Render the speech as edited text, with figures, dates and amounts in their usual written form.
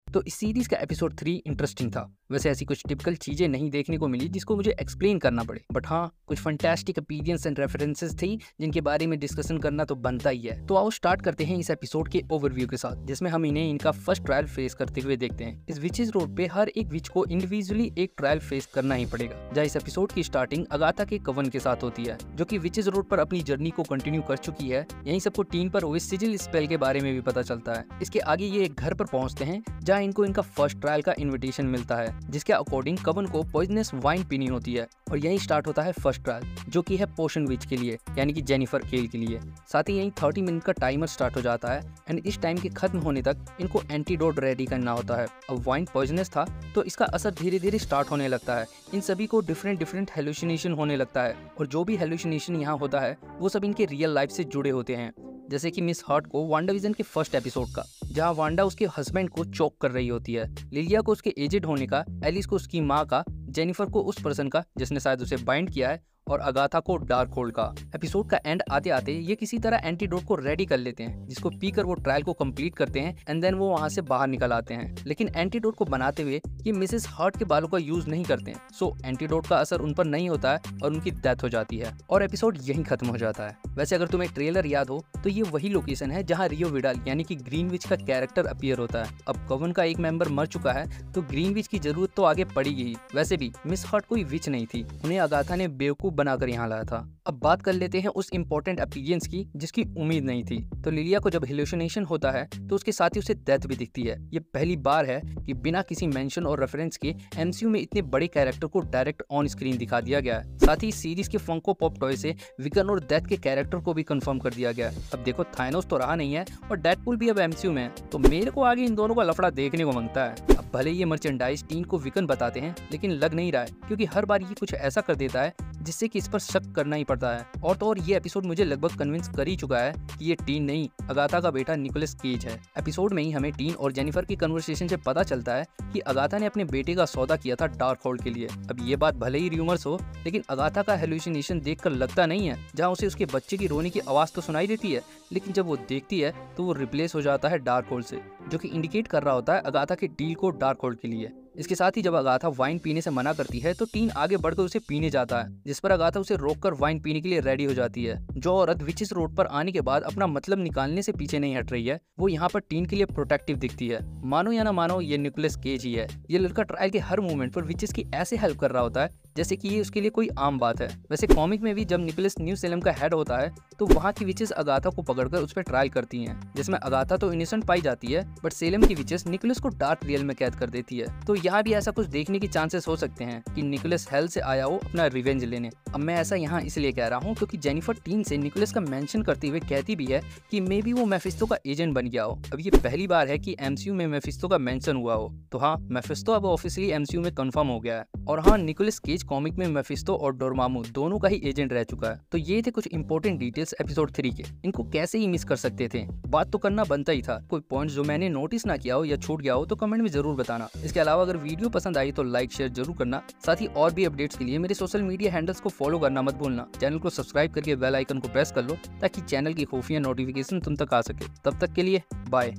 तो इस सीरीज का एपिसोड 3 इंटरेस्टिंग था। वैसे ऐसी कुछ टिपिकल चीजें नहीं देखने को मिली जिसको मुझे एक्सप्लेन करना पड़े, बट हाँ कुछ फैंटास्टिक अपीरियंस एंड रेफरेंसेस थी जिनके बारे में डिस्कशन करना तो बनता ही है। तो आओ स्टार्ट करते हैं इस एपिसोड के ओवरव्यू के साथ, जिसमें हम इन्हें इनका फर्स्ट ट्रायल फेस करते हुए देखते हैं। इस विचेस रोड पे हर एक विच को इंडिविजुअली एक ट्रायल फेस करना ही पड़ेगा, जहाँ इस एपिसोड की स्टार्टिंग अगाथा के कवन के साथ होती है, जो कि विचेस रोड पर अपनी जर्नी को कंटिन्यू कर चुकी है। यहीं सबको टीन पर हुए सिजिल स्पेल के बारे में भी पता चलता है। इसके आगे ये एक घर पर पहुंचते हैं जहाँ इनको इनका फर्स्ट ट्रायल का इनविटेशन मिलता है, जिसके अकॉर्डिंग कवन को पॉइजनस वाइन पीनी होती है और यहीं स्टार्ट होता है फर्स्ट ट्रायल, जो कि है पोशन विच के लिए, यानी कि जेनिफर केल के लिए। साथ ही यहीं 30 मिनट का टाइमर स्टार्ट हो जाता है एंड इस टाइम के खत्म होने तक इनको एंटीडोट रेडी करना होता है। अब वाइन पॉइजनस था तो इसका असर धीरे धीरे स्टार्ट होने लगता है। इन सभी को डिफरेंट हेलुसिनेशन होने लगता है और जो भी हेलुसिनेशन यहाँ होता है वो सब इनके रियल लाइफ से जुड़े होते हैं। जैसे कि मिस हर्ट को वांडाविजन के फर्स्ट एपिसोड का, जहां वांडा उसके हस्बैंड को चोक कर रही होती है, लिलिया को उसके एजेड होने का, एलिस को उसकी माँ का, जेनिफर को उस पर्सन का जिसने शायद उसे बाइंड किया है, और अगाथा को डार्क होल्ड का। एपिसोड का एंड आते आते ये किसी तरह एंटीडोट को रेडी कर लेते हैं, जिसको पीकर वो ट्रायल को कंप्लीट करते हैं एंड देन वो वहाँ से बाहर निकल आते हैं। लेकिन एंटीडोट को बनाते हुए ये मिसेस हर्ट के बालों का यूज नहीं करते हैं, सो एंटीडोट का असर उन पर नहीं होता है और उनकी डेथ हो जाती है और एपिसोड यहीं खत्म हो जाता है। वैसे अगर तुम्हें ट्रेलर याद हो तो ये वही लोकेशन है जहाँ रियो विडाल यानी कि ग्रीन विच का कैरेक्टर अपीयर होता है। अब कवन का एक मेंबर मर चुका है तो ग्रीन विच की जरूरत तो आगे पड़ेगी ही। वैसे भी मिस हर्ट कोई विच नहीं थी, उन्हें अगाथा ने बेवकूफ बनाकर यहाँ लाया था। अब बात कर लेते हैं उस इम्पोर्टेंट अपीरियंस की जिसकी उम्मीद नहीं थी। तो लिलिया को जब हेलुसिनेशन होता है तो उसके साथ ही उसे डेथ भी दिखती है। ये पहली बार है कि बिना किसी मेंशन और रेफरेंस के एमसीयू में इतने बड़े कैरेक्टर को डायरेक्ट ऑन स्क्रीन दिखा दिया गया है। साथ ही सीरीज के फंको पॉप टॉय से विकन और डेथ के कैरेक्टर को भी कंफर्म कर दिया गया है। अब देखो थाइनोस तो रहा नहीं है और डेडपूल भी अब एमसीयू में है, तो मेरे को आगे इन दोनों का लफड़ा देखने को मांगता है। अब भले ये मर्चेंडाइज टीन को विकन बताते हैं, लेकिन लग नहीं रहा है क्योंकि हर बार ये कुछ ऐसा कर देता है जिससे कि इस पर शक करना ही पड़ता है। और तो और ये एपिसोड मुझे लगभग कन्विंस कर ही चुका है कि ये टीन नहीं अगाथा का बेटा निकोलस केज है। एपिसोड में ही हमें टीन और जेनिफर की कन्वर्सेशन से पता चलता है कि अगाथा ने अपने बेटे का सौदा किया था डार्क होल्ड के लिए। अब ये बात भले ही रूमर्स हो, लेकिन अगाथा का हेलुसिनेशन देखकर लगता नहीं है, जहाँ उसे उसके बच्चे की रोने की आवाज तो सुनाई देती है, लेकिन जब वो देखती है तो वो रिप्लेस हो जाता है डार्क होल्ड से, जो कि इंडिकेट कर रहा होता है अगाथा के डील को डार्क होल्ड के लिए। इसके साथ ही जब अगाथा वाइन पीने से मना करती है तो टीन आगे बढ़कर उसे पीने जाता है, जिस पर अगाथा उसे रोककर वाइन पीने के लिए रेडी हो जाती है। जो औरत विचेस रोड पर आने के बाद अपना मतलब निकालने से पीछे नहीं हट रही है, वो यहाँ पर टीन के लिए प्रोटेक्टिव दिखती है। मानो या ना मानो ये निकोलस केज ही है। ये लड़का ट्रायल के हर मूवमेंट पर विचेस की ऐसे हेल्प कर रहा होता है जैसे कि ये उसके लिए कोई आम बात है। वैसे कॉमिक में भी जब निकोलस न्यू सेलम का हेड होता है तो वहाँ की विचेस अगाथा को पकड़कर उस पर ट्रायल करती हैं, जिसमें अगाथा तो इनोसेंट पाई जाती है, बट सेलम की विचेस निकोलस को डार्क रियल में कैद कर देती है। तो यहाँ भी ऐसा कुछ देखने की चांसेस हो सकते हैं कि निकोलस हेल से आया हो अपना रिवेंज लेने। अब मैं ऐसा यहाँ इसलिए कह रहा हूँ क्योंकि जेनिफर टीन से निकोलस का मेंशन करते हुए कहती भी है कि मे बी वो मेफिस्टो का एजेंट बन गया हो। अब ये पहली बार है कि एमसीयू में मेफिस्टो का मेंशन हुआ हो, तो हाँ मेफिस्टो अब ऑफिशियली एमसीयू में कंफर्म हो गया है। और हाँ निकोलस केज कॉमिक में मेफिस्टो और डोरमामू दोनों का ही एजेंट रह चुका है। तो ये थे कुछ इंपॉर्टेंट डिटेल्स एपिसोड 3 के, इनको कैसे ही मिस कर सकते थे। बात तो करना बनता ही था। कोई पॉइंट जो मैंने नोटिस ना किया हो या छूट गया हो तो कमेंट में जरूर बताना। इसके अलावा अगर वीडियो पसंद आई तो लाइक शेयर जरूर करना। साथ ही और भी अपडेट्स के लिए मेरे सोशल मीडिया हैंडल्स को फॉलो करना मत भूलना। चैनल को सब्सक्राइब करके बेल आइकन को प्रेस कर लो ताकि चैनल की खुफिया नोटिफिकेशन तुम तक आ सके। तब तक के लिए बाय।